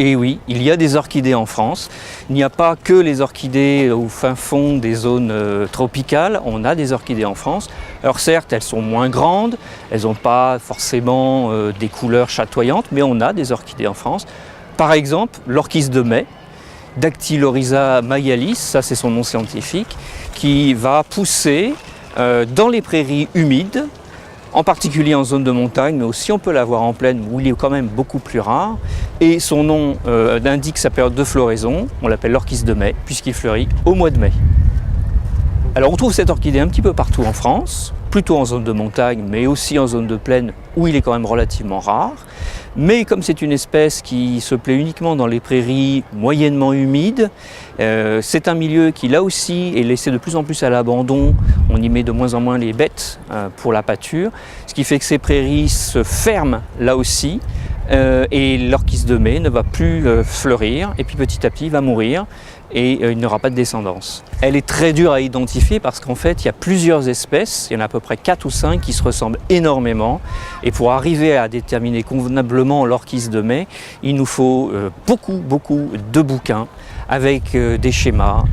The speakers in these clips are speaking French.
Et oui, il y a des orchidées en France. Il n'y a pas que les orchidées au fin fond des zones tropicales, on a des orchidées en France. Alors certes, elles sont moins grandes, elles n'ont pas forcément des couleurs chatoyantes, mais on a des orchidées en France. Par exemple, l'orchis de mai, Dactylorhiza maialis, ça c'est son nom scientifique, qui va pousser dans les prairies humides, en particulier en zone de montagne, mais aussi on peut l'avoir en plaine où il est quand même beaucoup plus rare. Et son nom indique sa période de floraison, on l'appelle l'orchis de mai, puisqu'il fleurit au mois de mai. Alors on trouve cette orchidée un petit peu partout en France, plutôt en zone de montagne, mais aussi en zone de plaine où il est quand même relativement rare. Mais comme c'est une espèce qui se plaît uniquement dans les prairies moyennement humides, c'est un milieu qui là aussi est laissé de plus en plus à l'abandon. On y met de moins en moins les bêtes pour la pâture, ce qui fait que ces prairies se ferment là aussi. Et l'orchis de mai ne va plus fleurir et puis petit à petit il va mourir et il n'aura pas de descendance. Elle est très dure à identifier parce qu'en fait il y a plusieurs espèces, il y en a à peu près 4 ou 5 qui se ressemblent énormément et pour arriver à déterminer convenablement l'orchis de mai, il nous faut beaucoup de bouquins avec des schémas,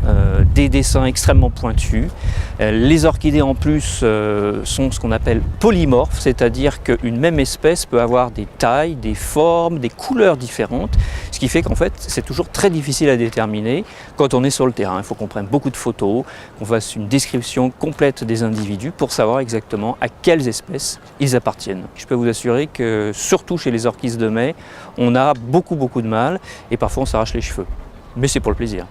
des dessins extrêmement pointus. Les orchidées en plus sont ce qu'on appelle polymorphes, c'est-à-dire qu'une même espèce peut avoir des tailles, des formes, des couleurs différentes, ce qui fait qu'en fait c'est toujours très difficile à déterminer quand on est sur le terrain. Il faut qu'on prenne beaucoup de photos, qu'on fasse une description complète des individus pour savoir exactement à quelles espèces ils appartiennent. Je peux vous assurer que surtout chez les orchis de mai, on a beaucoup de mal et parfois on s'arrache les cheveux. Mais c'est pour le plaisir.